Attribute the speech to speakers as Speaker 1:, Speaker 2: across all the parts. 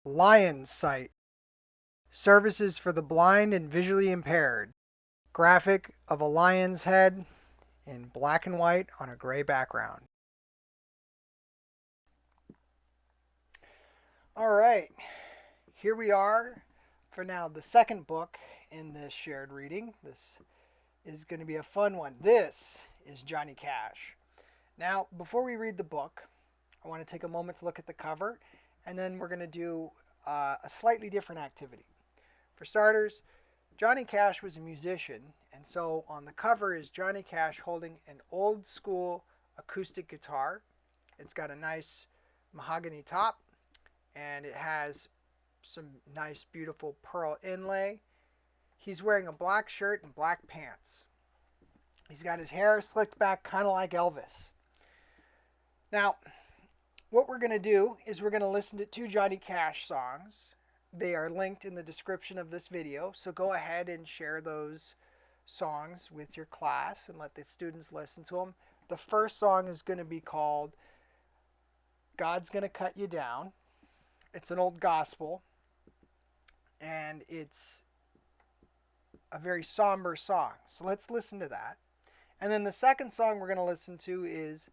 Speaker 1: Lyons site. Services for the blind and visually impaired. Graphic of a lion's head in black and white on a gray background. All right, here we are for now the second book in this shared reading. This is going to be a fun one. This is Johnny Cash. Now, before we read the book, I want to take a moment to look at the cover, and then we're going to do a slightly different activity. For starters, Johnny Cash was a musician, and so on the cover is Johnny Cash holding an old school acoustic guitar. It's got a nice mahogany top, and it has some nice beautiful pearl inlay. He's wearing a black shirt and black pants. He's got his hair slicked back kind of like Elvis. Now, what we're going to do is we're going to listen to two Johnny Cash songs. They are linked in the description of this video, so go ahead and share those songs with your class and let the students listen to them. The first song is going to be called God's Gonna Cut You Down. It's an old gospel, and it's a very somber song. So let's listen to that. And then the second song we're going to listen to is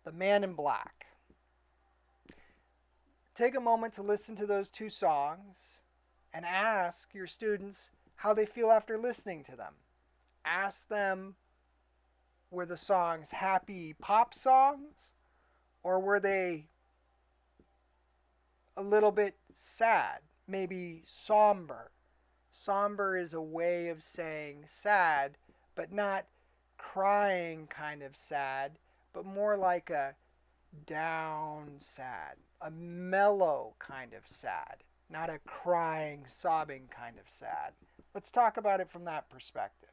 Speaker 1: The Man in Black. Take a moment to listen to those two songs and ask your students how they feel after listening to them. Ask them, were the songs happy pop songs, or were they a little bit sad, maybe somber? Somber is a way of saying sad, but not crying kind of sad, but more like a down sad, a mellow kind of sad, not a crying, sobbing kind of sad. Let's talk about it from that perspective.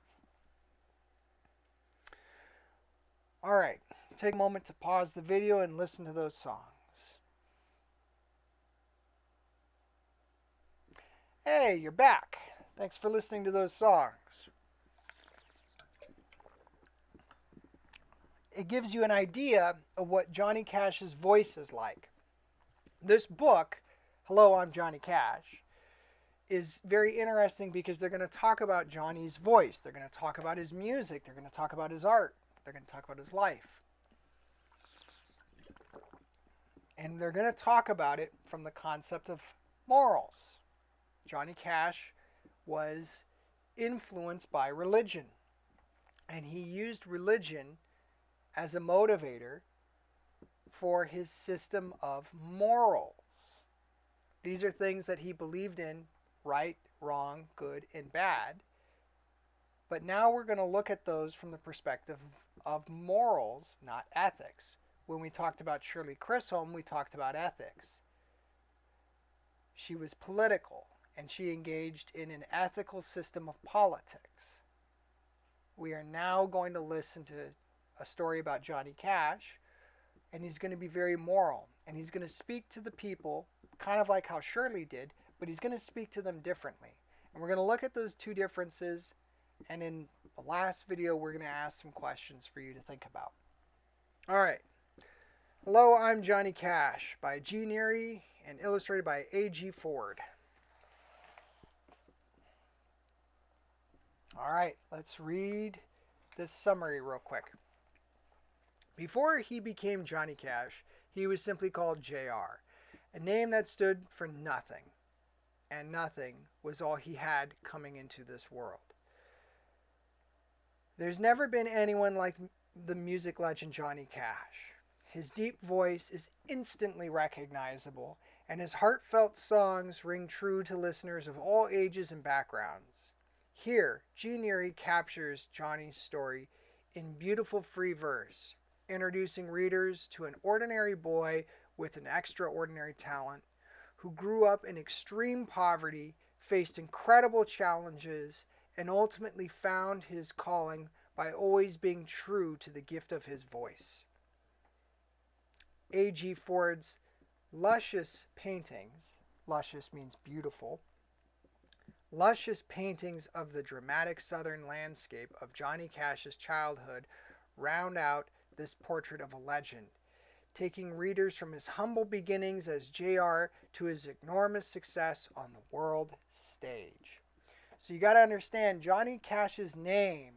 Speaker 1: All right, take a moment to pause the video and listen to those songs. Hey, you're back. Thanks for listening to those songs. It gives you an idea of what Johnny Cash's voice is like. This book, Hello, I'm Johnny Cash, is very interesting because they're going to talk about Johnny's voice. They're going to talk about his music. They're going to talk about his art. They're going to talk about his life. And they're going to talk about it from the concept of morals. Johnny Cash was influenced by religion, and he used religion as a motivator for his system of morals. These are things that he believed in: right, wrong, good, and bad. But now we're going to look at those from the perspective of morals, not ethics. When we talked about Shirley Chisholm, we talked about ethics. She was political, and she engaged in an ethical system of politics. We are now going to listen to a story about Johnny Cash, and he's going to be very moral, and he's going to speak to the people kind of like how Shirley did, but he's going to speak to them differently. And we're going to look at those two differences, and in the last video we're going to ask some questions for you to think about. All right. Hello, I'm Johnny Cash by Neri and illustrated by A.G. Ford. All right, let's read this summary real quick. Before he became Johnny Cash, he was simply called JR, a name that stood for nothing, and nothing was all he had coming into this world. There's never been anyone like the music legend Johnny Cash. His deep voice is instantly recognizable, and his heartfelt songs ring true to listeners of all ages and backgrounds. Here, Neri captures Johnny's story in beautiful free verse, introducing readers to an ordinary boy with an extraordinary talent who grew up in extreme poverty, faced incredible challenges, and ultimately found his calling by always being true to the gift of his voice. A.G. Ford's luscious paintings, luscious means beautiful, luscious paintings of the dramatic southern landscape of Johnny Cash's childhood round out this portrait of a legend, taking readers from his humble beginnings as J.R. to his enormous success on the world stage. So you got to understand, Johnny Cash's name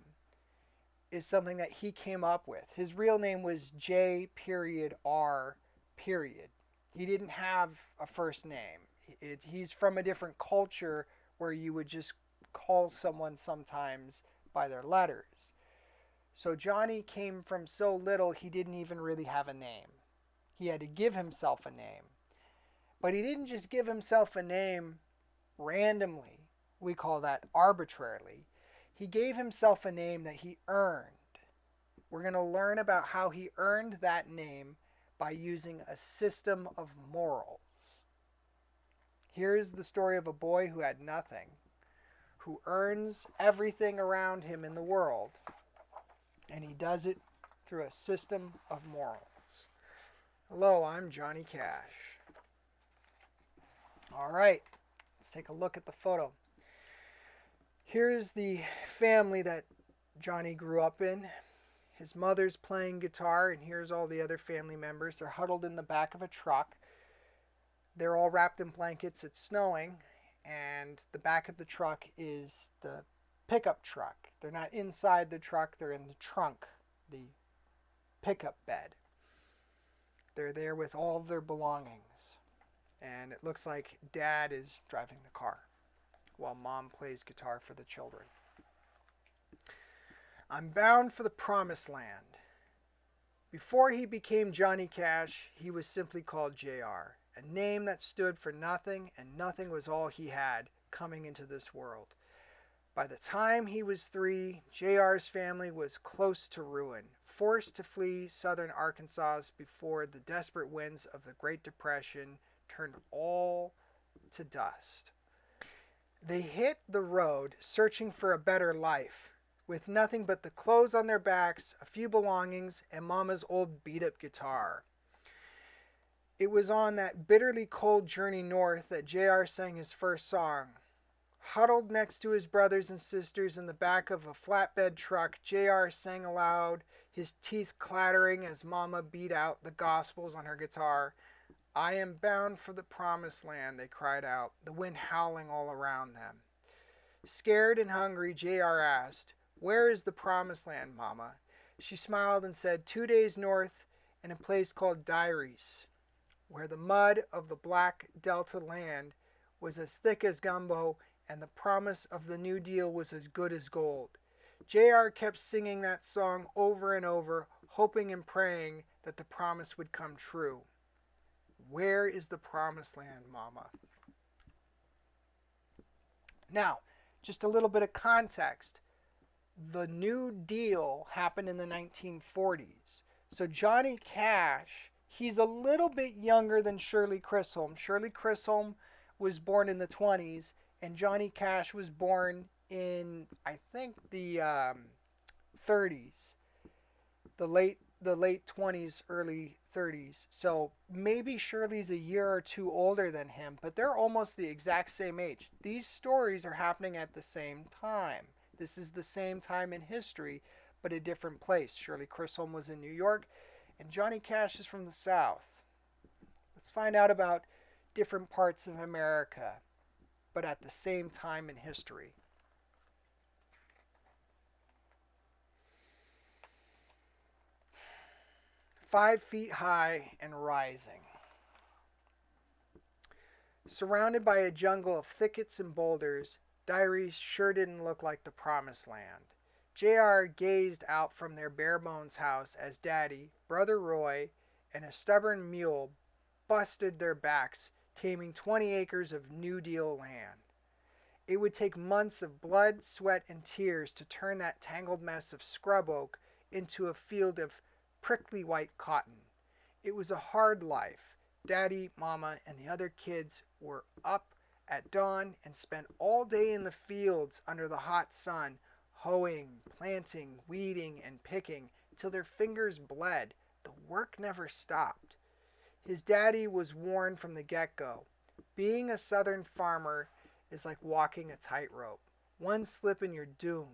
Speaker 1: is something that he came up with. His real name was J.R. He didn't have a first name. He's from a different culture where you would just call someone sometimes by their letters. So Johnny came from so little he didn't even really have a name. He had to give himself a name. But he didn't just give himself a name randomly. We call that arbitrarily. He gave himself a name that he earned. We're going to learn about how he earned that name by using a system of morals. Here's the story of a boy who had nothing, who earns everything around him in the world, and he does it through a system of morals. Hello, I'm Johnny Cash. All right, let's take a look at the photo. Here's the family that Johnny grew up in. His mother's playing guitar, and here's all the other family members. They're huddled in the back of a truck. They're all wrapped in blankets. It's snowing, and the back of the truck is the pickup truck. They're not inside the truck. They're in the trunk, the pickup bed. They're there with all of their belongings, and it looks like Dad is driving the car while Mom plays guitar for the children. I'm bound for the promised land. Before he became Johnny Cash, he was simply called J.R., a name that stood for nothing, and nothing was all he had coming into this world. By the time he was 3, J.R.'s family was close to ruin, forced to flee southern Arkansas before the desperate winds of the Great Depression turned all to dust. They hit the road searching for a better life, with nothing but the clothes on their backs, a few belongings, and Mama's old beat-up guitar. It was on that bitterly cold journey north that J.R. sang his first song. Huddled next to his brothers and sisters in the back of a flatbed truck, J.R. sang aloud, his teeth clattering as Mama beat out the Gospels on her guitar. I am bound for the promised land, they cried out, the wind howling all around them. Scared and hungry, J.R. asked, where is the promised land, Mama? She smiled and said, 2 days north in a place called Diaries, where the mud of the Black Delta land was as thick as gumbo and the promise of the New Deal was as good as gold. J.R. kept singing that song over and over, hoping and praying that the promise would come true. Where is the promised land, Mama? Now, just a little bit of context. The New Deal happened in the 1940s. So Johnny Cash, he's a little bit younger than Shirley Chisholm. Shirley Chisholm was born in the 20s, and Johnny Cash was born in, I think, the 30s. The late 20s, early 30s. So maybe Shirley's a year or two older than him, but they're almost the exact same age. These stories are happening at the same time. This is the same time in history, but a different place. Shirley Chisholm was in New York, and Johnny Cash is from the South. Let's find out about different parts of America, but at the same time in history. "5 feet high and rising. Surrounded by a jungle of thickets and boulders, Diaries sure didn't look like the promised land. J.R. gazed out from their bare-bones house as Daddy, Brother Roy, and a stubborn mule busted their backs, taming 20 acres of New Deal land. It would take months of blood, sweat, and tears to turn that tangled mess of scrub oak into a field of prickly white cotton. It was a hard life. Daddy, Mama, and the other kids were up at dawn and spent all day in the fields under the hot sun, hoeing, planting, weeding, and picking till their fingers bled. The work never stopped. His daddy was warned from the get-go. Being a southern farmer is like walking a tightrope. One slip and you're doomed.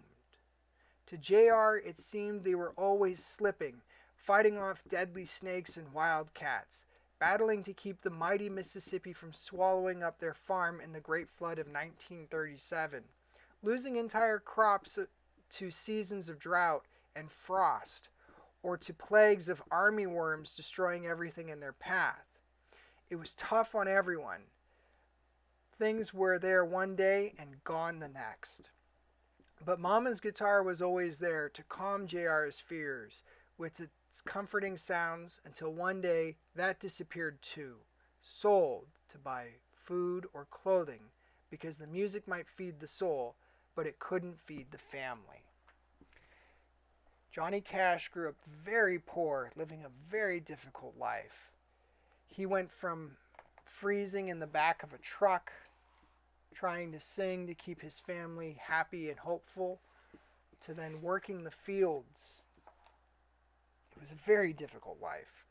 Speaker 1: To J.R., it seemed they were always slipping, fighting off deadly snakes and wildcats, battling to keep the mighty Mississippi from swallowing up their farm in the Great Flood of 1937, losing entire crops to seasons of drought and frost, or to plagues of army worms destroying everything in their path. It was tough on everyone. Things were there one day and gone the next. But Mama's guitar was always there to calm JR's fears with its comforting sounds until one day that disappeared too, sold to buy food or clothing because the music might feed the soul, but it couldn't feed the family. Johnny Cash grew up very poor, living a very difficult life. He went from freezing in the back of a truck, trying to sing to keep his family happy and hopeful, to then working the fields. It was a very difficult life.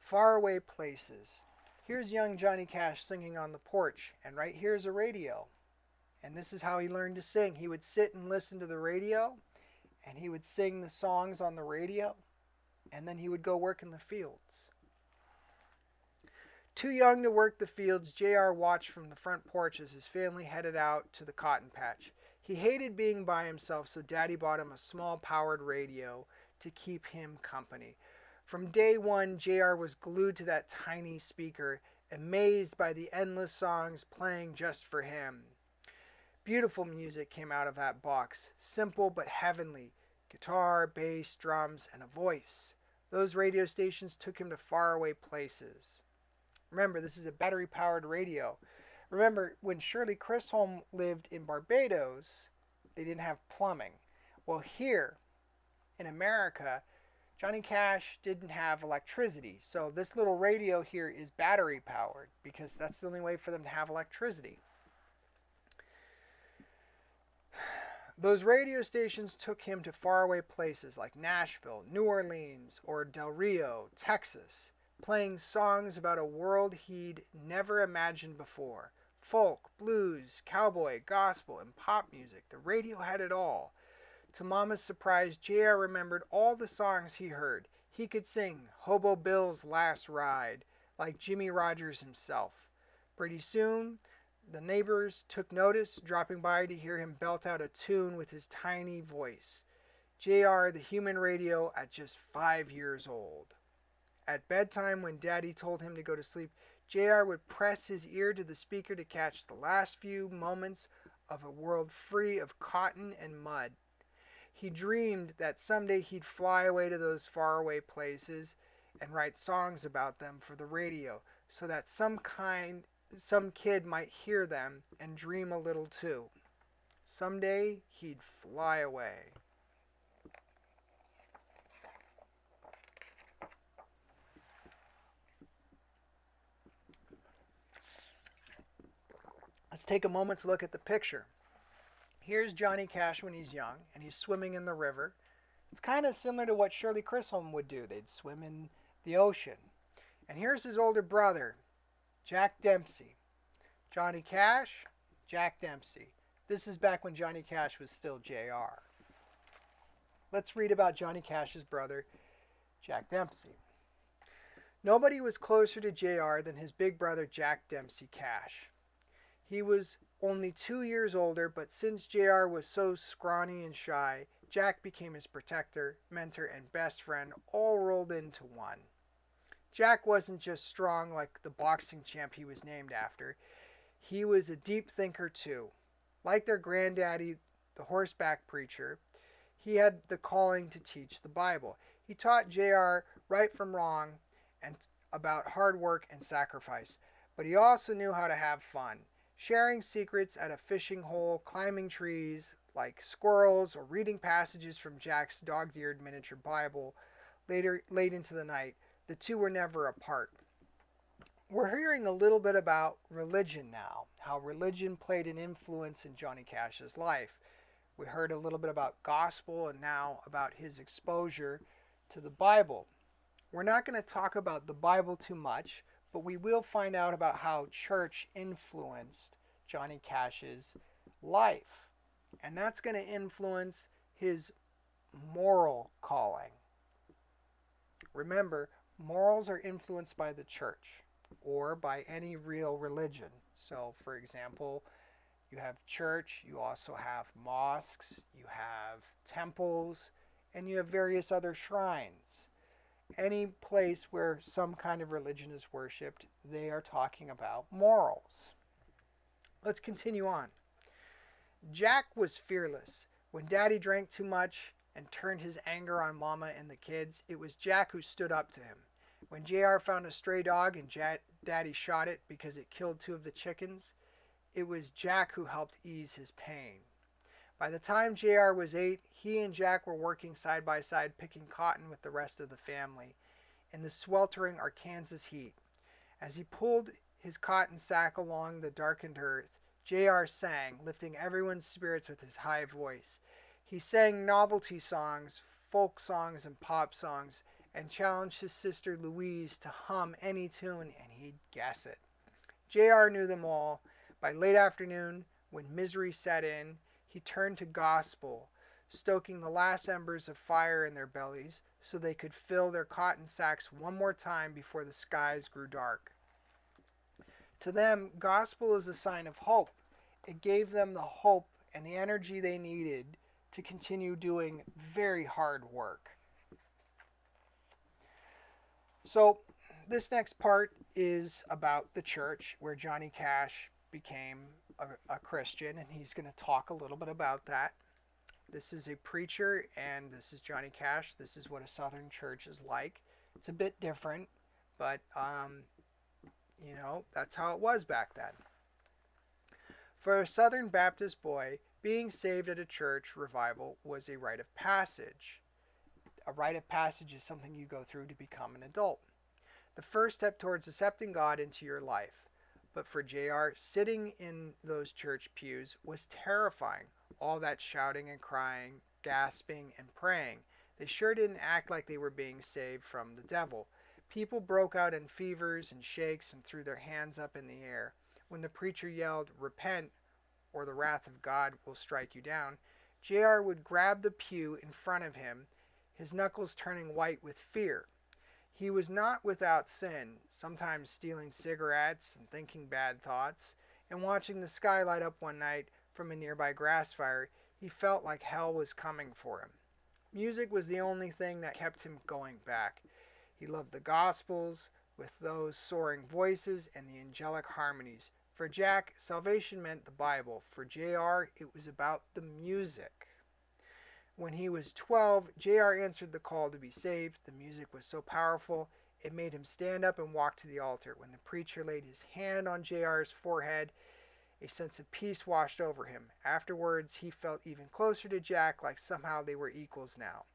Speaker 1: Faraway places. Here's young Johnny Cash singing on the porch, and right here's a radio. And this is how he learned to sing. He would sit and listen to the radio, and he would sing the songs on the radio, and then he would go work in the fields. Too young to work the fields, JR watched from the front porch as his family headed out to the cotton patch. He hated being by himself, so Daddy bought him a small powered radio to keep him company. From day one, JR was glued to that tiny speaker, amazed by the endless songs playing just for him. Beautiful music came out of that box, simple but heavenly. Guitar, bass, drums, and a voice. Those radio stations took him to faraway places. Remember, this is a battery-powered radio. Remember, when Shirley Chisholm lived in Barbados, they didn't have plumbing. Well, here in America, Johnny Cash didn't have electricity. So this little radio here is battery-powered because that's the only way for them to have electricity. Those radio stations took him to faraway places like Nashville, New Orleans, or Del Rio, Texas, playing songs about a world he'd never imagined before. Folk, blues, cowboy, gospel, and pop music. The radio had it all. To Mama's surprise, JR remembered all the songs he heard. He could sing Hobo Bill's Last Ride like Jimmy Rogers himself. Pretty soon, the neighbors took notice, dropping by to hear him belt out a tune with his tiny voice. JR, the human radio, at just 5 years old. At bedtime, when Daddy told him to go to sleep, JR would press his ear to the speaker to catch the last few moments of a world free of cotton and mud. He dreamed that someday he'd fly away to those faraway places and write songs about them for the radio, so that some kid might hear them and dream a little too. Someday he'd fly away. Let's take a moment to look at the picture. Here's Johnny Cash when he's young, and he's swimming in the river. It's kind of similar to what Shirley Chisholm would do. They'd swim in the ocean. And here's his older brother, Jack Dempsey. Johnny Cash, Jack Dempsey. This is back when Johnny Cash was still JR. Let's read about Johnny Cash's brother, Jack Dempsey. Nobody was closer to JR than his big brother, Jack Dempsey Cash. He was only 2 years older, but since JR was so scrawny and shy, Jack became his protector, mentor, and best friend, all rolled into one. Jack wasn't just strong like the boxing champ he was named after. He was a deep thinker too. Like their granddaddy, the horseback preacher, he had the calling to teach the Bible. He taught JR right from wrong and about hard work and sacrifice, but he also knew how to have fun. Sharing secrets at a fishing hole, climbing trees like squirrels, or reading passages from Jack's dog-eared miniature Bible late into the night. The two were never apart. We're hearing a little bit about religion now, how religion played an influence in Johnny Cash's life. We heard a little bit about gospel and now about his exposure to the Bible. We're not going to talk about the Bible too much, but we will find out about how church influenced Johnny Cash's life. And that's going to influence his moral calling. Remember, morals are influenced by the church or by any real religion. So, for example, you have church, you also have mosques, you have temples, and you have various other shrines. Any place where some kind of religion is worshipped, they are talking about morals. Let's continue on. Jack was fearless. When Daddy drank too much and turned his anger on Mama and the kids, it was Jack who stood up to him. When JR found a stray dog and Daddy shot it because it killed 2 of the chickens, it was Jack who helped ease his pain. By the time JR was 8, he and Jack were working side by side picking cotton with the rest of the family in the sweltering Arkansas heat. As he pulled his cotton sack along the darkened earth, JR sang, lifting everyone's spirits with his high voice. He sang novelty songs, folk songs, and pop songs, and challenged his sister Louise to hum any tune, and he'd guess it. JR knew them all. By late afternoon, when misery set in, he turned to gospel, stoking the last embers of fire in their bellies so they could fill their cotton sacks one more time before the skies grew dark. To them, gospel is a sign of hope. It gave them the hope and the energy they needed to continue doing very hard work. So this next part is about the church where Johnny Cash became a Christian, and he's going to talk a little bit about that. This is a preacher, and this is Johnny Cash. This is what a Southern church is like. It's a bit different, but that's how it was back then. For a Southern Baptist boy, being saved at a church revival was a rite of passage. A rite of passage is something you go through to become an adult. The first step towards accepting God into your life. But for JR, sitting in those church pews was terrifying. All that shouting and crying, gasping and praying. They sure didn't act like they were being saved from the devil. People broke out in fevers and shakes and threw their hands up in the air. When the preacher yelled, "Repent, or the wrath of God will strike you down," JR would grab the pew in front of him, his knuckles turning white with fear. He was not without sin, sometimes stealing cigarettes and thinking bad thoughts, and watching the sky light up one night from a nearby grass fire, he felt like hell was coming for him. Music was the only thing that kept him going back. He loved the Gospels, with those soaring voices and the angelic harmonies. For Jack, salvation meant the Bible. For JR, it was about the music. When he was 12, JR answered the call to be saved. The music was so powerful, it made him stand up and walk to the altar. When the preacher laid his hand on JR's forehead, a sense of peace washed over him. Afterwards, he felt even closer to Jack, like somehow they were equals now.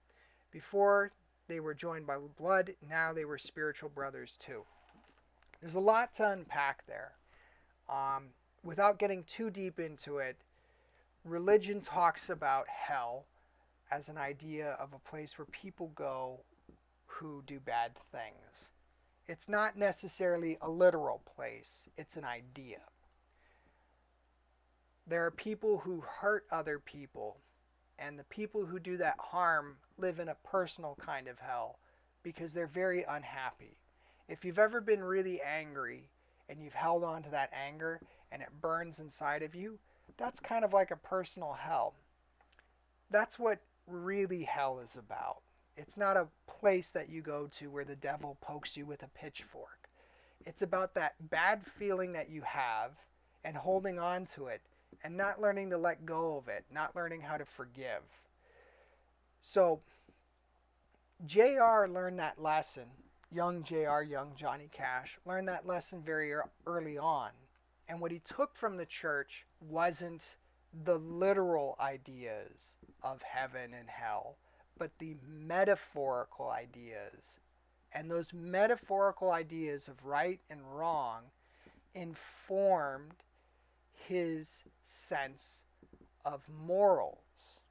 Speaker 1: Before, they were joined by blood. Now they were spiritual brothers too. There's a lot to unpack there. Without getting too deep into it, religion talks about hell as an idea of a place where people go who do bad things. It's not necessarily a literal place, it's an idea. There are people who hurt other people, and the people who do that harm live in a personal kind of hell because they're very unhappy. If you've ever been really angry and you've held on to that anger and it burns inside of you, that's kind of like a personal hell. That's what really hell is about. It's not a place that you go to where the devil pokes you with a pitchfork. It's about that bad feeling that you have and holding on to it and not learning to let go of it, not learning how to forgive. So JR learned that lesson. Young JR, young Johnny Cash, learned that lesson very early on. And what he took from the church wasn't the literal ideas of heaven and hell, but the metaphorical ideas. And those metaphorical ideas of right and wrong informed his sense of morals.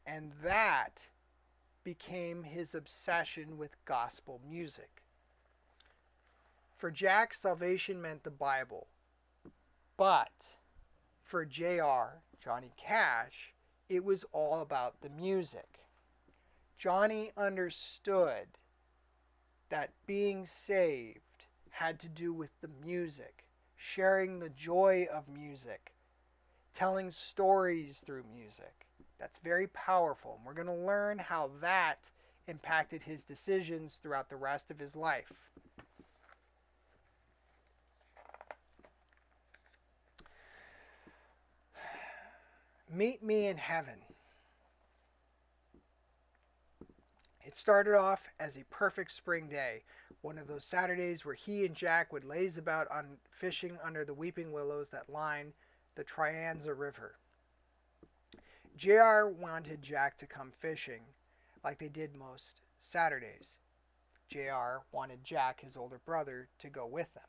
Speaker 1: And that became his obsession with gospel music. For Jack, salvation meant the Bible. But for JR, Johnny Cash, it was all about the music. Johnny understood that being saved had to do with the music, sharing the joy of music, telling stories through music. That's very powerful. And we're going to learn how that impacted his decisions throughout the rest of his life. Meet me in heaven. It started off as a perfect spring day, one of those Saturdays where he and Jack would laze about on fishing under the weeping willows that line the Trianza River. JR wanted Jack to come fishing like they did most Saturdays. JR wanted Jack, his older brother, to go with them.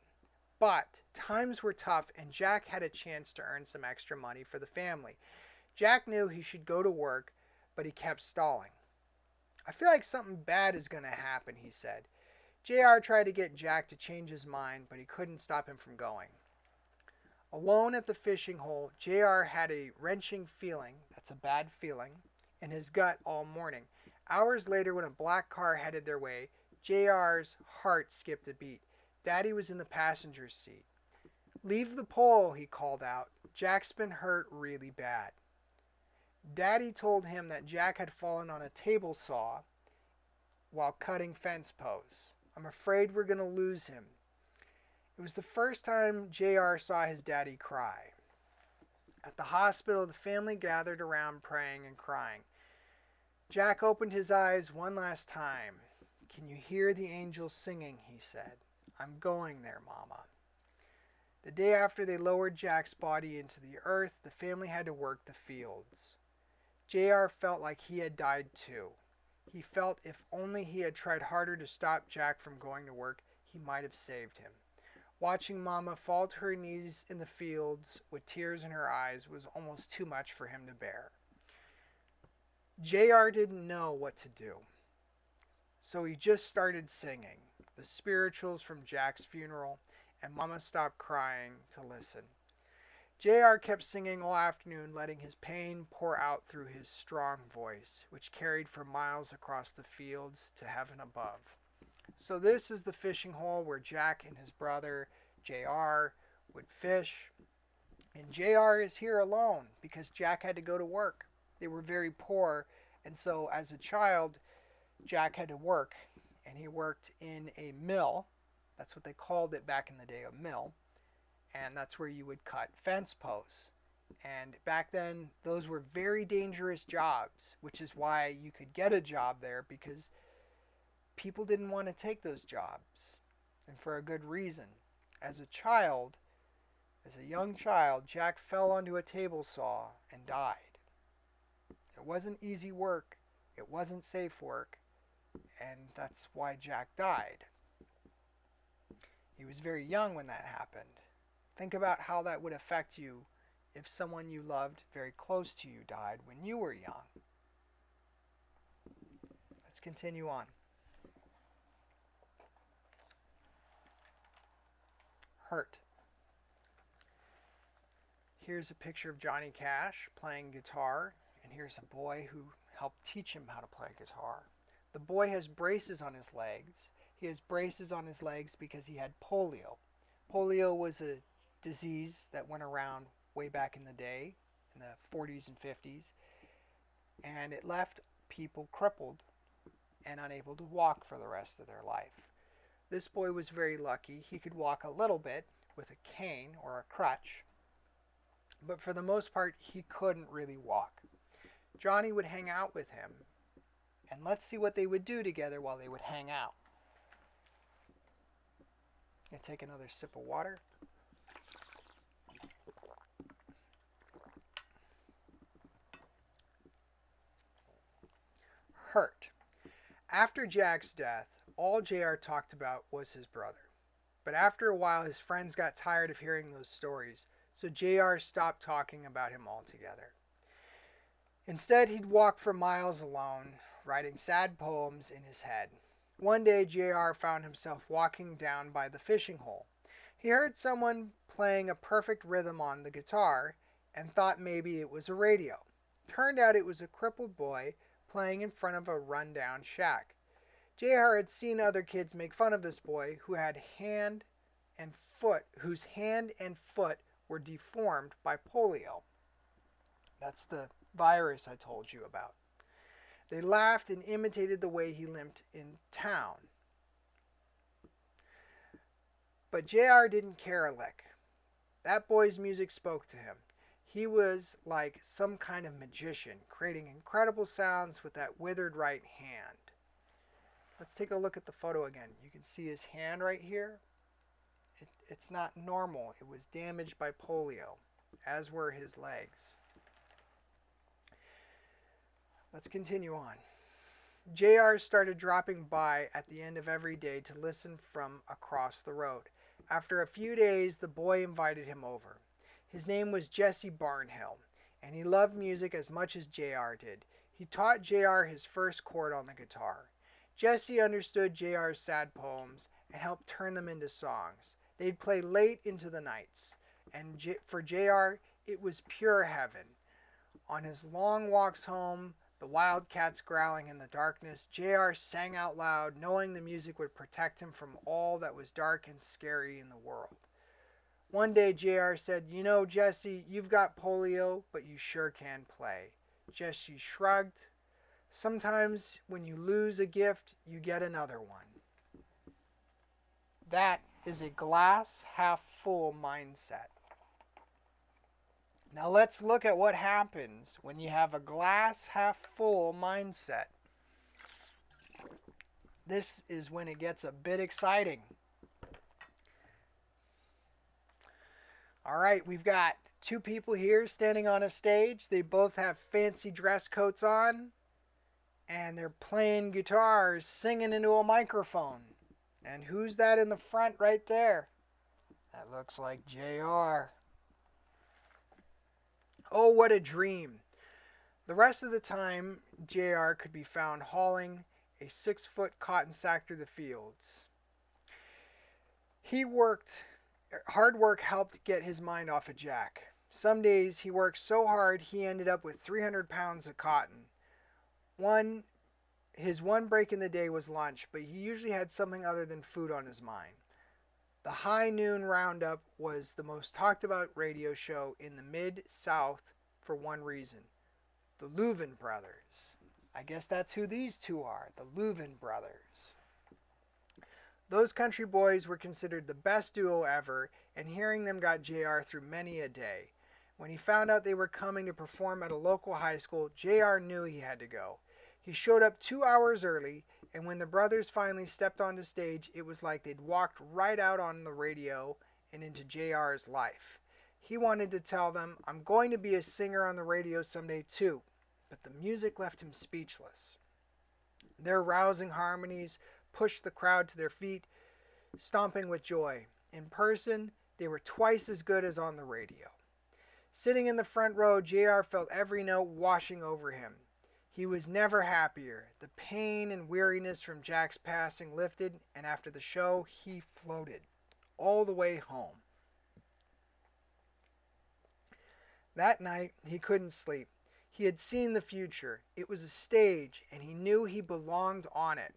Speaker 1: But times were tough and Jack had a chance to earn some extra money for the family. Jack knew he should go to work, but he kept stalling. I feel like something bad is going to happen, he said. JR tried to get Jack to change his mind, but he couldn't stop him from going. Alone at the fishing hole, JR had a wrenching feeling, that's a bad feeling, in his gut all morning. Hours later, when a black car headed their way, JR's heart skipped a beat. Daddy was in the passenger seat. "Leave the pole," he called out. "Jack's been hurt really bad." Daddy told him that Jack had fallen on a table saw while cutting fence posts. "I'm afraid we're going to lose him." It was the first time JR saw his daddy cry. At the hospital, the family gathered around praying and crying. Jack opened his eyes one last time. "Can you hear the angels singing?" he said. "I'm going there, Mama." The day after they lowered Jack's body into the earth, the family had to work the fields. JR felt like he had died too. He felt if only he had tried harder to stop Jack from going to work, he might have saved him. Watching Mama fall to her knees in the fields with tears in her eyes was almost too much for him to bear. JR didn't know what to do, so he just started singing the spirituals from Jack's funeral, and Mama stopped crying to listen. JR kept singing all afternoon, letting his pain pour out through his strong voice, which carried for miles across the fields to heaven above. So this is the fishing hole where Jack and his brother, JR, would fish. And JR is here alone because Jack had to go to work. They were very poor, and so as a child, Jack had to work, and he worked in a mill. That's what they called it back in the day, a mill. And that's where you would cut fence posts. And back then, those were very dangerous jobs, which is why you could get a job there, because people didn't want to take those jobs, and for a good reason. As a young child, Jack fell onto a table saw and died. It wasn't easy work, it wasn't safe work, and that's why Jack died. He was very young when that happened. Think about how that would affect you if someone you loved very close to you died when you were young. Let's continue on. Hurt. Here's a picture of Johnny Cash playing guitar, and here's a boy who helped teach him how to play guitar. The boy has braces on his legs. He has braces on his legs because he had polio. Polio was a disease that went around way back in the day, in the 40s and 50s, and it left people crippled and unable to walk for the rest of their life. This boy was very lucky. He could walk a little bit with a cane or a crutch, but for the most part, he couldn't really walk. Johnny would hang out with him, and let's see what they would do together while they would hang out. I'm going to take another sip of water. Hurt. After Jack's death, all JR talked about was his brother. But after a while, his friends got tired of hearing those stories, so JR stopped talking about him altogether. Instead, he'd walk for miles alone, writing sad poems in his head. One day, JR found himself walking down by the fishing hole. He heard someone playing a perfect rhythm on the guitar, and thought maybe it was a radio. Turned out it was a crippled boy playing in front of a rundown shack. JR had seen other kids make fun of this boy whose hand and foot were deformed by polio. That's the virus I told you about. They laughed and imitated the way he limped in town. But JR didn't care a lick. That boy's music spoke to him. He was like some kind of magician, creating incredible sounds with that withered right hand. Let's take a look at the photo again. You can see his hand right here. It's not normal. It was damaged by polio, as were his legs. Let's continue on. JR started dropping by at the end of every day to listen from across the road. After a few days, the boy invited him over. His name was Jesse Barnhill, and he loved music as much as JR did. He taught JR his first chord on the guitar. Jesse understood JR's sad poems and helped turn them into songs. They'd play late into the nights, and for JR, it was pure heaven. On his long walks home, the wildcats growling in the darkness, JR sang out loud, knowing the music would protect him from all that was dark and scary in the world. One day, JR said, "You know, Jesse, you've got polio, but you sure can play." Jesse shrugged. Sometimes when you lose a gift, you get another one. That is a glass half full mindset. Now let's look at what happens when you have a glass half full mindset. This is when it gets a bit exciting. All right, we've got two people here standing on a stage. They both have fancy dress coats on, and they're playing guitars, singing into a microphone. And who's that in the front right there? That looks like JR. Oh, what a dream. The rest of the time, JR could be found hauling a 6-foot cotton sack through the fields. Hard work helped get his mind off of Jack. Some days he worked so hard he ended up with 300 pounds of cotton. His one break in the day was lunch, but he usually had something other than food on his mind. The High Noon Roundup was the most talked about radio show in the Mid-South for one reason: the Louvin brothers. I guess that's who these two are, the Louvin brothers. Those country boys were considered the best duo ever, and hearing them got JR through many a day. When he found out they were coming to perform at a local high school, JR knew he had to go. He showed up 2 hours early, and when the brothers finally stepped onto stage, it was like they'd walked right out on the radio and into JR's life. He wanted to tell them, "I'm going to be a singer on the radio someday too," but the music left him speechless. Their rousing harmonies pushed the crowd to their feet, stomping with joy. In person, they were twice as good as on the radio. Sitting in the front row, JR felt every note washing over him. He was never happier. The pain and weariness from Jack's passing lifted, and after the show, he floated all the way home. That night, he couldn't sleep. He had seen the future. It was a stage, and he knew he belonged on it.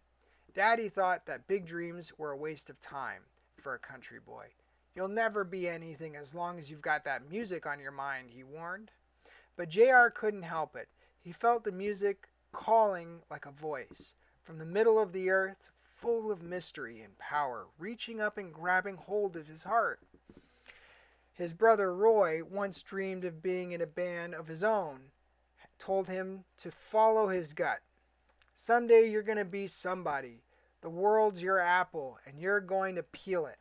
Speaker 1: Daddy thought that big dreams were a waste of time for a country boy. "You'll never be anything as long as you've got that music on your mind," he warned. But JR couldn't help it. He felt the music calling like a voice from the middle of the earth, full of mystery and power, reaching up and grabbing hold of his heart. His brother Roy once dreamed of being in a band of his own, told him to follow his gut. "Someday you're going to be somebody. The world's your apple, and you're going to peel it."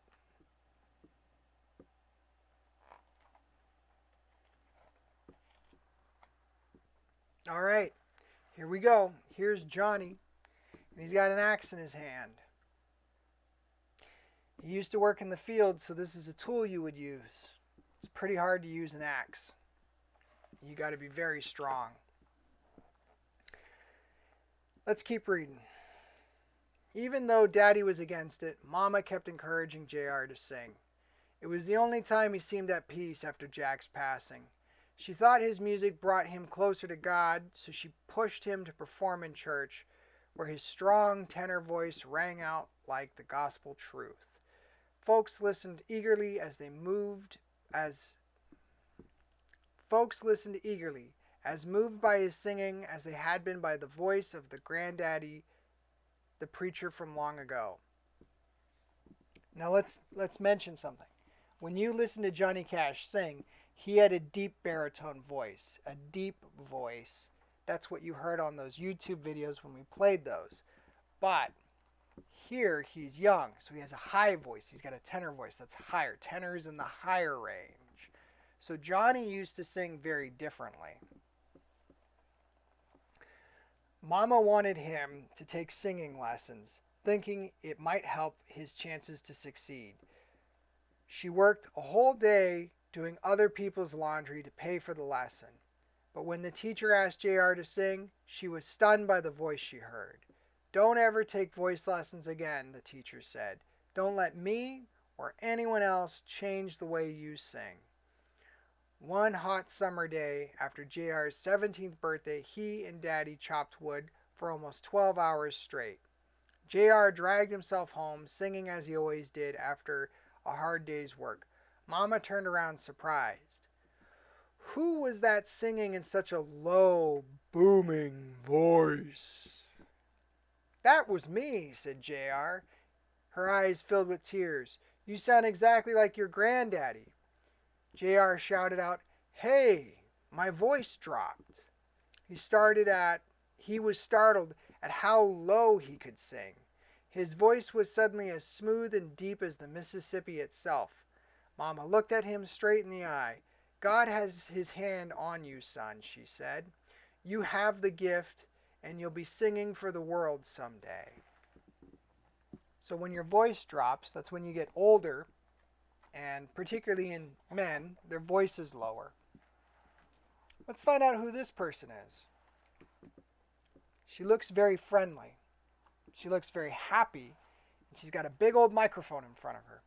Speaker 1: All right, here we go. Here's Johnny, and he's got an axe in his hand. He used to work in the field, so this is a tool you would use. It's pretty hard to use an axe. You got to be very strong. Let's keep reading. Even though Daddy was against it, Mama kept encouraging JR to sing. It was the only time he seemed at peace after Jack's passing. She thought his music brought him closer to God, so she pushed him to perform in church, where his strong tenor voice rang out like the gospel truth. Folks listened eagerly as moved by his singing as they had been by the voice of the granddaddy, the preacher from long ago. Now let's mention something. When you listen to Johnny Cash sing, he had a deep baritone voice, a deep voice. That's what you heard on those YouTube videos when we played those. But here he's young, so he has a high voice. He's got a tenor voice that's higher. Tenor's in the higher range. So Johnny used to sing very differently. Mama wanted him to take singing lessons, thinking it might help his chances to succeed. She worked a whole day doing other people's laundry to pay for the lesson. But when the teacher asked JR to sing, she was stunned by the voice she heard. "Don't ever take voice lessons again," the teacher said. "Don't let me or anyone else change the way you sing." One hot summer day after JR's 17th birthday, he and Daddy chopped wood for almost 12 hours straight. JR dragged himself home, singing as he always did after a hard day's work. Mama turned around surprised. "Who was that singing in such a low, booming voice?" "That was me," said JR, her eyes filled with tears. "You sound exactly like your granddaddy." JR shouted out, "Hey, my voice dropped." He was startled at how low he could sing. His voice was suddenly as smooth and deep as the Mississippi itself. Mama looked at him straight in the eye. "God has his hand on you, son," she said. "You have the gift, and you'll be singing for the world someday." So when your voice drops, that's when you get older, and particularly in men, their voice is lower. Let's find out who this person is. She looks very friendly. She looks very happy, and she's got a big old microphone in front of her.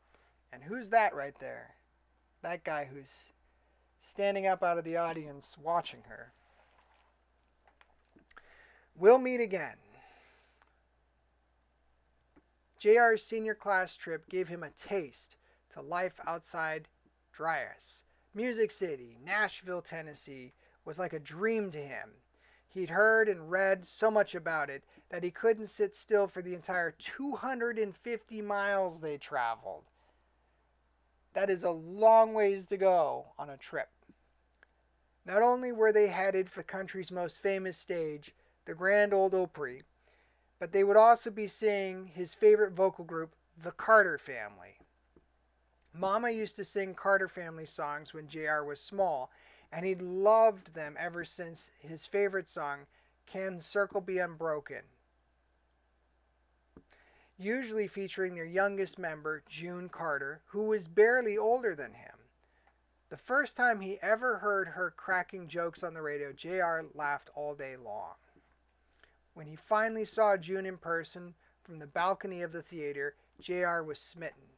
Speaker 1: And who's that right there? That guy who's standing up out of the audience watching her. We'll meet again. JR's senior class trip gave him a taste to life outside Dryas. Music City, Nashville, Tennessee, was like a dream to him. He'd heard and read so much about it that he couldn't sit still for the entire 250 miles they traveled. That is a long ways to go on a trip. Not only were they headed for the country's most famous stage, the Grand Ole Opry, but they would also be seeing his favorite vocal group, the Carter Family. Mama used to sing Carter Family songs when JR was small, and he'd loved them ever since his favorite song, "Can the Circle Be Unbroken?" Usually featuring their youngest member, June Carter, who was barely older than him. The first time he ever heard her cracking jokes on the radio, JR laughed all day long. When he finally saw June in person from the balcony of the theater, JR was smitten.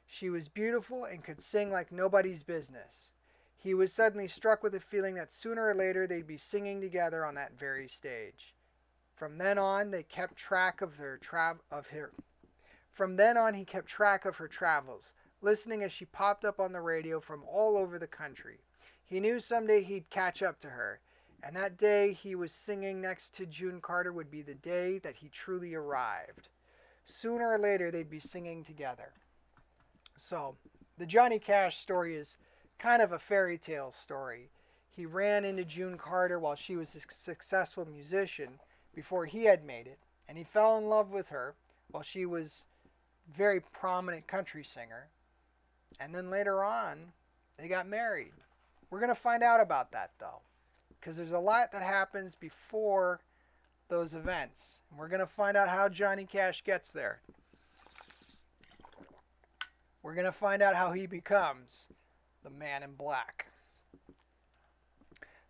Speaker 1: She was beautiful and could sing like nobody's business. He was suddenly struck with a feeling that sooner or later they'd be singing together on that very stage. From then on, he kept track of her travels, listening as she popped up on the radio from all over the country. He knew someday he'd catch up to her, and that day he was singing next to June Carter would be the day that he truly arrived. Sooner or later, they'd be singing together. So, the Johnny Cash story is kind of a fairy tale story. He ran into June Carter while she was a successful musician before he had made it, and he fell in love with her while she was a very prominent country singer. And then later on, they got married. We're going to find out about that, though, because there's a lot that happens before those events. And we're going to find out how Johnny Cash gets there. We're going to find out how he becomes the Man in Black.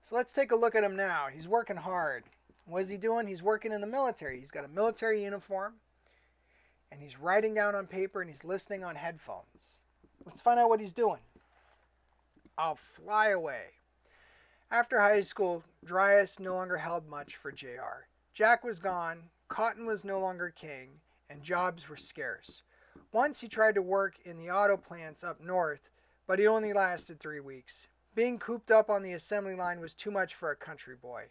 Speaker 1: So let's take a look at him now. He's working hard. What is he doing? He's working in the military. He's got a military uniform, and he's writing down on paper, and he's listening on headphones. Let's find out what he's doing. I'll fly away. After high school, Dryas no longer held much for JR. Jack was gone, cotton was no longer king, and jobs were scarce. Once he tried to work in the auto plants up north, but he only lasted 3 weeks. Being cooped up on the assembly line was too much for a country boy.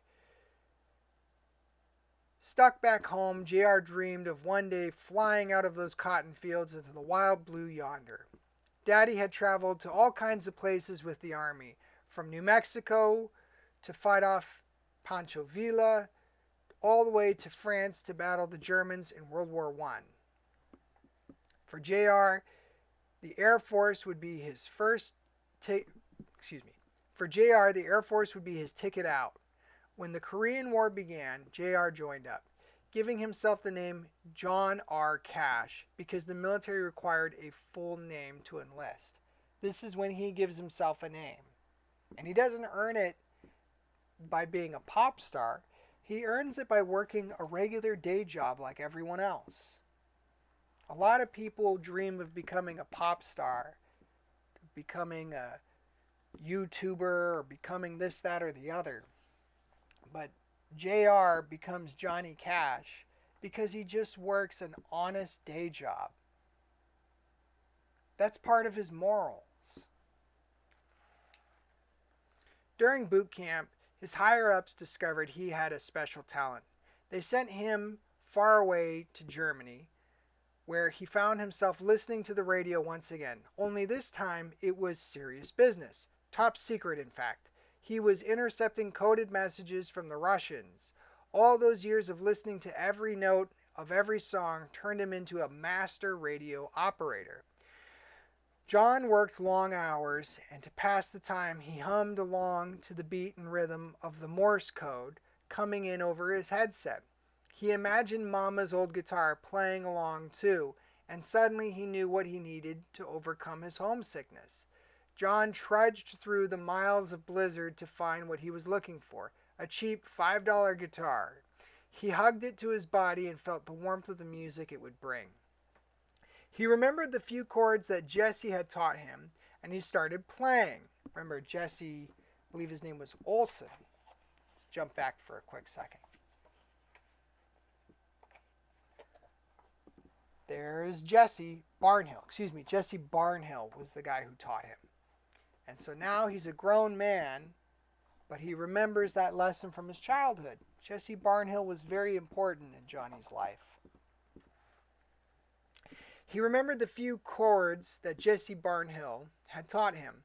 Speaker 1: Stuck back home, JR dreamed of one day flying out of those cotton fields into the wild blue yonder. Daddy had traveled to all kinds of places with the army, from New Mexico to fight off Pancho Villa, all the way to France to battle the Germans in World War I. For JR, the Air Force would be his ticket out. When the Korean War began, JR joined up, giving himself the name John R. Cash because the military required a full name to enlist. This is when he gives himself a name. And he doesn't earn it by being a pop star. He earns it by working a regular day job like everyone else. A lot of people dream of becoming a pop star, becoming a YouTuber, or becoming this, that, or the other. But JR becomes Johnny Cash because he just works an honest day job. That's part of his morals. During boot camp, his higher-ups discovered he had a special talent. They sent him far away to Germany, where he found himself listening to the radio once again. Only this time, it was serious business. Top secret, in fact. He was intercepting coded messages from the Russians. All those years of listening to every note of every song turned him into a master radio operator. John worked long hours, and to pass the time, he hummed along to the beat and rhythm of the Morse code coming in over his headset. He imagined Mama's old guitar playing along too, and suddenly he knew what he needed to overcome his homesickness. John trudged through the miles of blizzard to find what he was looking for, a cheap $5 guitar. He hugged it to his body and felt the warmth of the music it would bring. He remembered the few chords that Jesse had taught him, and he started playing. Remember, Jesse, I believe his name was Olson. Let's jump back for a quick second. There's Jesse Barnhill. Jesse Barnhill was the guy who taught him. And so now he's a grown man, but he remembers that lesson from his childhood. Jesse Barnhill was very important in Johnny's life. He remembered the few chords that Jesse Barnhill had taught him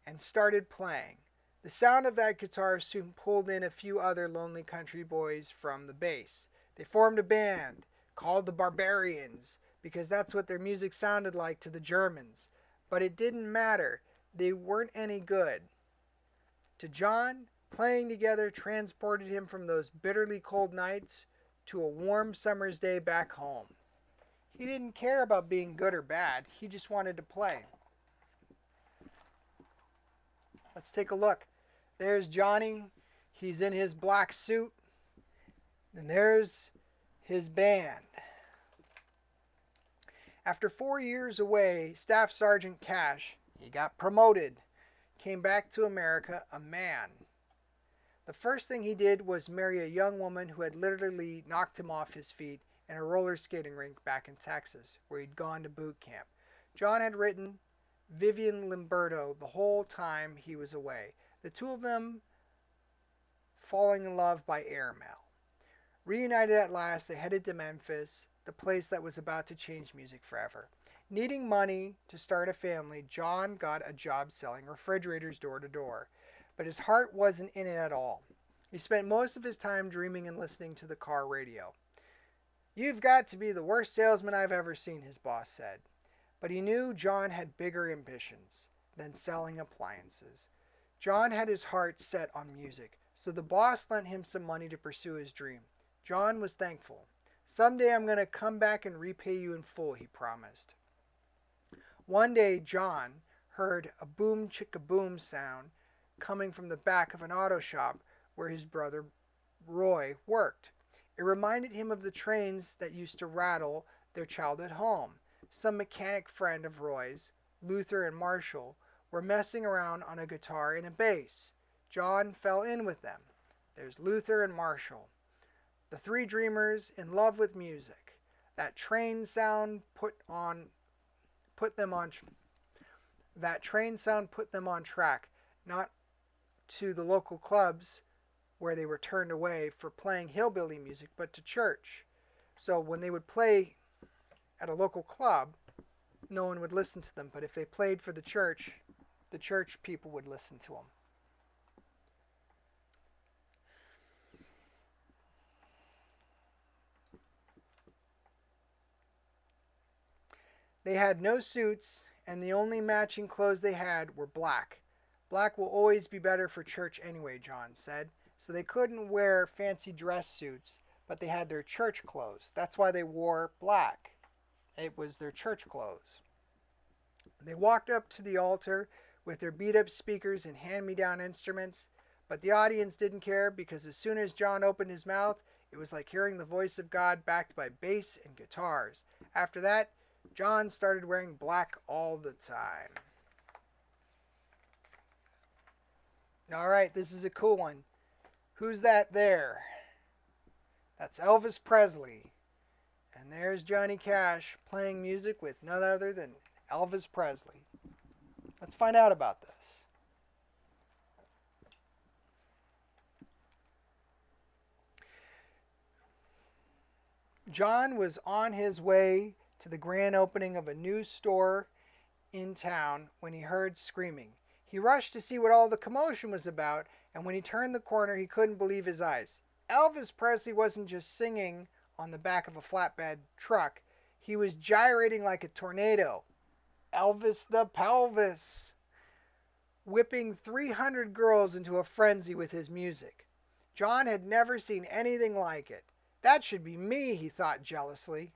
Speaker 1: and started playing. The sound of that guitar soon pulled in a few other lonely country boys from the base. They formed a band called the Barbarians because that's what their music sounded like to the Germans. But it didn't matter. They weren't any good. To John, playing together transported him from those bitterly cold nights to a warm summer's day back home. He didn't care about being good or bad. He just wanted to play. Let's take a look. There's Johnny. He's in his black suit. And there's his band. After 4 years away, Staff Sergeant Cash, he got promoted, came back to America a man. The first thing he did was marry a young woman who had literally knocked him off his feet in a roller skating rink back in Texas, where he'd gone to boot camp. John had written Vivian Limberto the whole time he was away, the two of them falling in love by airmail. Reunited at last, they headed to Memphis, the place that was about to change music forever. Needing money to start a family, John got a job selling refrigerators door to door, but his heart wasn't in it at all. He spent most of his time dreaming and listening to the car radio. "You've got to be the worst salesman I've ever seen," his boss said. But he knew John had bigger ambitions than selling appliances. John had his heart set on music, so the boss lent him some money to pursue his dream. John was thankful. "Someday I'm going to come back and repay you in full," he promised. One day, John heard a boom chicka boom sound coming from the back of an auto shop where his brother Roy worked. It reminded him of the trains that used to rattle their childhood home. Some mechanic friend of Roy's, Luther and Marshall, were messing around on a guitar and a bass. John fell in with them. There's Luther and Marshall, the three dreamers in love with music. That train sound put them on track, not to the local clubs where they were turned away for playing hillbilly music, but to church. So when they would play at a local club, no one would listen to them. But if they played for the church people would listen to them. They had no suits, and the only matching clothes they had were black. Black will always be better for church anyway, John said. So they couldn't wear fancy dress suits, but they had their church clothes. That's why they wore black. It was their church clothes. They walked up to the altar with their beat-up speakers and hand-me-down instruments, but the audience didn't care because as soon as John opened his mouth, it was like hearing the voice of God backed by bass and guitars. After that, John started wearing black all the time. All right, this is a cool one. Who's that there? That's Elvis Presley. And there's Johnny Cash playing music with none other than Elvis Presley. Let's find out about this. John was on his way to the grand opening of a new store in town when he heard screaming. He rushed to see what all the commotion was about, and when he turned the corner, he couldn't believe his eyes. Elvis Presley wasn't just singing on the back of a flatbed truck. He was gyrating like a tornado. Elvis the Pelvis, whipping 300 girls into a frenzy with his music. John had never seen anything like it. That should be me, he thought jealously.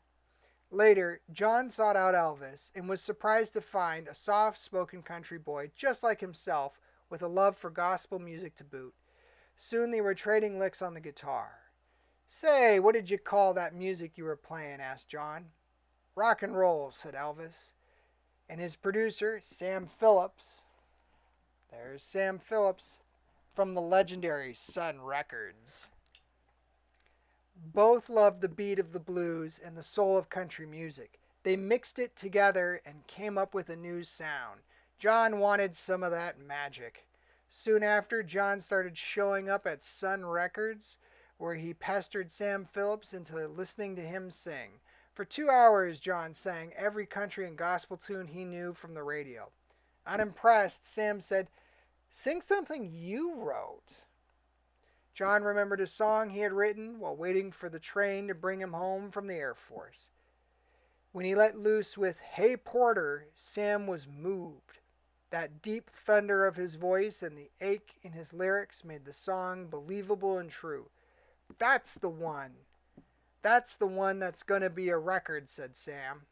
Speaker 1: Later, John sought out Elvis and was surprised to find a soft-spoken country boy just like himself with a love for gospel music to boot. Soon they were trading licks on the guitar. "Say, what did you call that music you were playing?" asked John. "Rock and roll," said Elvis. And his producer, Sam Phillips, there's Sam Phillips from the legendary Sun Records. Both loved the beat of the blues and the soul of country music. They mixed it together and came up with a new sound. John wanted some of that magic. Soon after, John started showing up at Sun Records, where he pestered Sam Phillips into listening to him sing. For 2 hours, John sang every country and gospel tune he knew from the radio. Unimpressed, Sam said, "Sing something you wrote." John remembered a song he had written while waiting for the train to bring him home from the Air Force. When he let loose with "Hey Porter," Sam was moved. That deep thunder of his voice and the ache in his lyrics made the song believable and true. "That's the one. That's the one that's going to be a record," said Sam.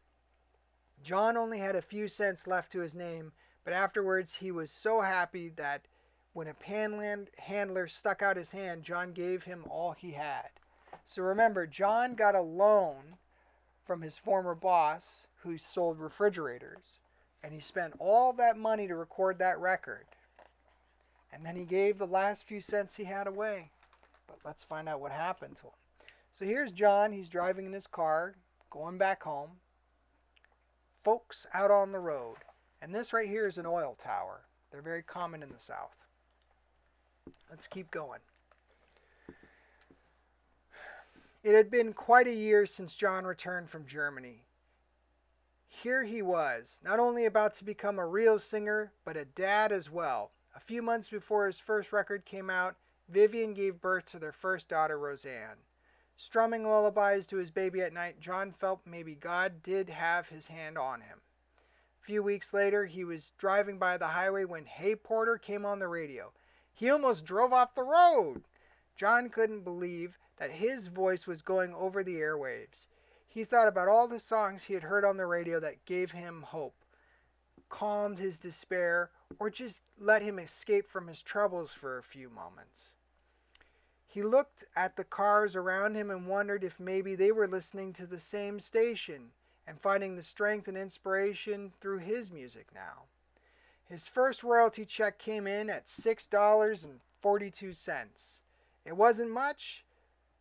Speaker 1: John only had a few cents left to his name, but afterwards he was so happy that when a panhandler stuck out his hand, John gave him all he had. So remember, John got a loan from his former boss who sold refrigerators, and he spent all that money to record that record. And then he gave the last few cents he had away. But let's find out what happened to him. So here's John. He's driving in his car, going back home. Folks out on the road. And this right here is an oil tower. They're very common in the South. Let's keep going. It had been quite a year since John returned from Germany. Here he was, not only about to become a real singer, but a dad as well. A few months before his first record came out, Vivian gave birth to their first daughter, Roseanne. Strumming lullabies to his baby at night, John felt maybe God did have his hand on him. A few weeks later, he was driving by the highway when "Hey Porter" came on the radio. He almost drove off the road. John couldn't believe that his voice was going over the airwaves. He thought about all the songs he had heard on the radio that gave him hope, calmed his despair, or just let him escape from his troubles for a few moments. He looked at the cars around him and wondered if maybe they were listening to the same station and finding the strength and inspiration through his music now. His first royalty check came in at $6.05. 42 cents. It wasn't much,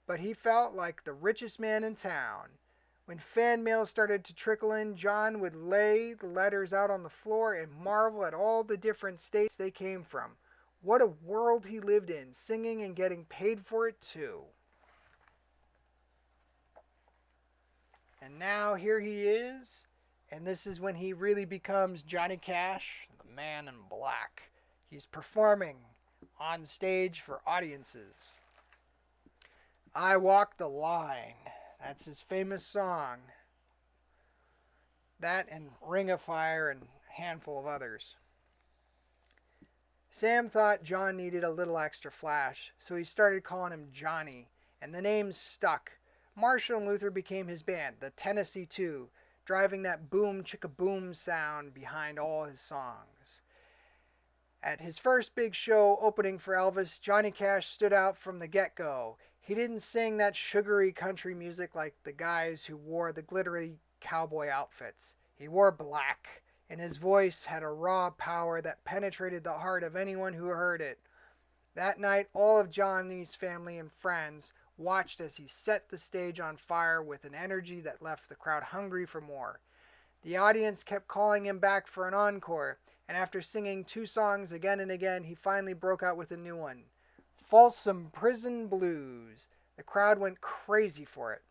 Speaker 1: but he felt like the richest man in town. When fan mail started to trickle in, John would lay the letters out on the floor and marvel at all the different states they came from. What a world he lived in, singing and getting paid for it too. And now here he is, and this is when he really becomes Johnny Cash, the man in black. He's performing on stage for audiences. I Walk the Line. That's his famous song. That and Ring of Fire and a handful of others. Sam thought John needed a little extra flash, so he started calling him Johnny, and the name stuck. Marshall and Luther became his band, the Tennessee Two, driving that boom chicka boom sound behind all his songs. At his first big show opening for Elvis, Johnny Cash stood out from the get-go. He didn't sing that sugary country music like the guys who wore the glittery cowboy outfits. He wore black, and his voice had a raw power that penetrated the heart of anyone who heard it. That night, all of Johnny's family and friends watched as he set the stage on fire with an energy that left the crowd hungry for more. The audience kept calling him back for an encore, and after singing 2 songs again and again, he finally broke out with a new one. Folsom Prison Blues. The crowd went crazy for it.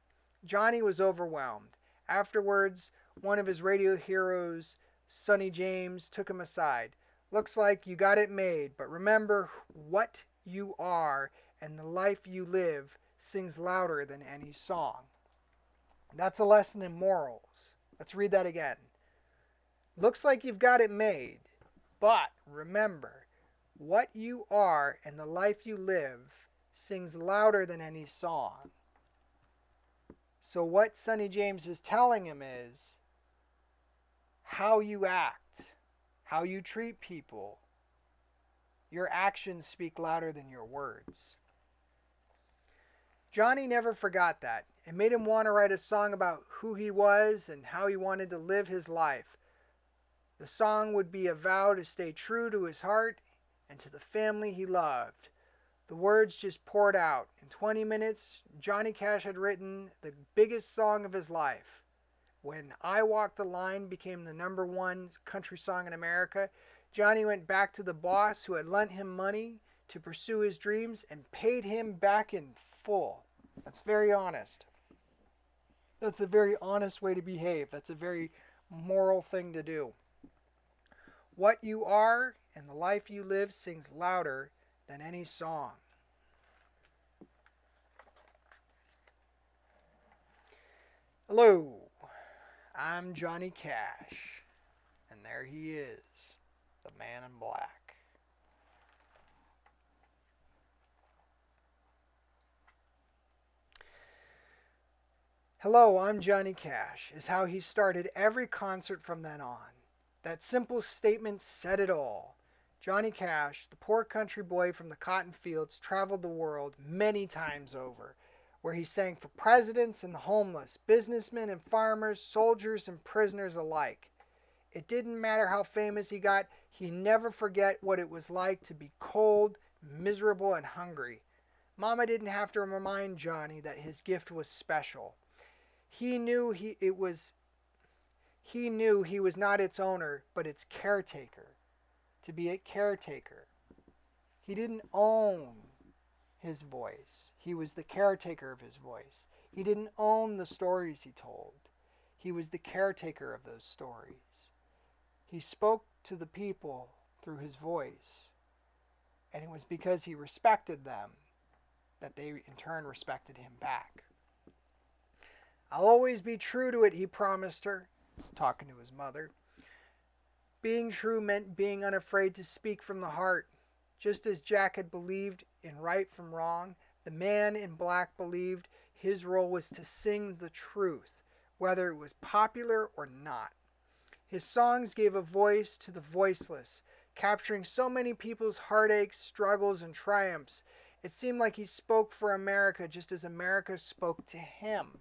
Speaker 1: Johnny was overwhelmed. Afterwards, one of his radio heroes, Sonny James, took him aside. Looks like you got it made, but remember what you are and the life you live sings louder than any song. That's a lesson in morals. Let's read that again. Looks like you've got it made, but remember, what you are and the life you live sings louder than any song. So what Sonny James is telling him is how you act, how you treat people. Your actions speak louder than your words. Johnny never forgot that. It made him want to write a song about who he was and how he wanted to live his life. The song would be a vow to stay true to his heart and to the family he loved. The words just poured out. In 20 minutes, Johnny Cash had written the biggest song of his life. When I Walk the Line became the #1 country song in America, Johnny went back to the boss who had lent him money to pursue his dreams and paid him back in full. That's very honest. That's a very honest way to behave. That's a very moral thing to do. What you are and the life you live sings louder than any song. Hello, I'm Johnny Cash, and there he is, the man in black. Hello, I'm Johnny Cash is how he started every concert from then on. That simple statement said it all. Johnny Cash, the poor country boy from the cotton fields, traveled the world many times over, where he sang for presidents and the homeless, businessmen and farmers, soldiers and prisoners alike. It didn't matter how famous he got, he never forget what it was like to be cold, miserable, and hungry. Mama didn't have to remind Johnny that his gift was special. He knew he was not its owner, but its caretaker. To be a caretaker. He didn't own his voice. He was the caretaker of his voice. He didn't own the stories he told. He was the caretaker of those stories. He spoke to the people through his voice. And it was because he respected them that they in turn respected him back. I'll always be true to it, he promised her, talking to his mother. Being true meant being unafraid to speak from the heart. Just as Jack had believed in right from wrong, the man in black believed his role was to sing the truth, whether it was popular or not. His songs gave a voice to the voiceless, capturing so many people's heartaches, struggles, and triumphs. It seemed like he spoke for America just as America spoke to him.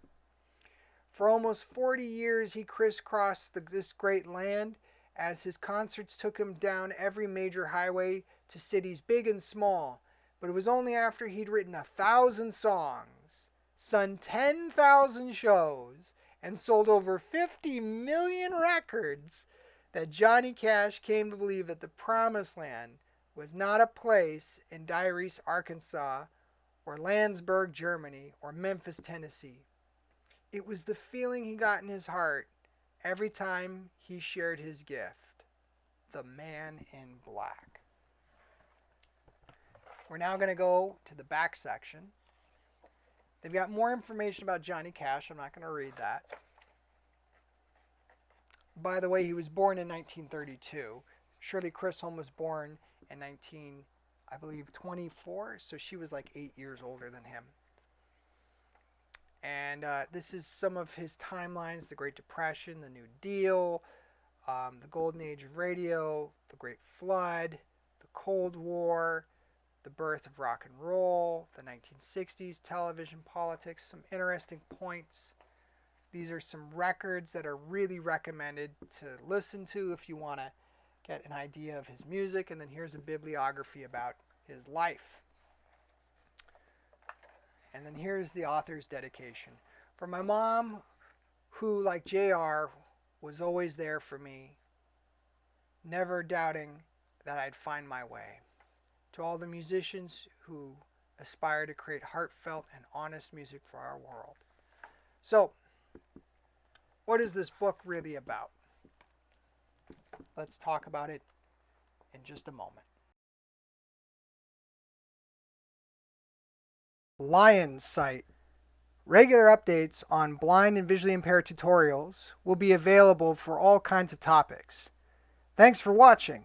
Speaker 1: For almost 40 years, he crisscrossed this great land as his concerts took him down every major highway to cities big and small. but it was only after he'd written 1,000 songs, sung 10,000 shows, and sold over 50 million records that Johnny Cash came to believe that the Promised Land was not a place in Diarese, Arkansas, or Landsberg, Germany, or Memphis, Tennessee. It was the feeling he got in his heart every time he shared his gift, the Man in Black. We're now going to go to the back section. They've got more information about Johnny Cash. I'm not going to read that. By the way, he was born in 1932. Shirley Chisholm was born in 24, so she was like 8 years older than him. And this is some of his timelines: the Great Depression, the New Deal, the Golden Age of Radio, the Great Flood, the Cold War, the birth of rock and roll, the 1960s, television, politics, some interesting points. These are some records that are really recommended to listen to if you want to get an idea of his music. And then here's a bibliography about his life. And then here's the author's dedication. For my mom, who, like JR, was always there for me, never doubting that I'd find my way. To all the musicians who aspire to create heartfelt and honest music for our world. So, what is this book really about? Let's talk about it in just a moment. Lyons site. Regular updates on blind and visually impaired tutorials will be available for all kinds of topics. Thanks for watching.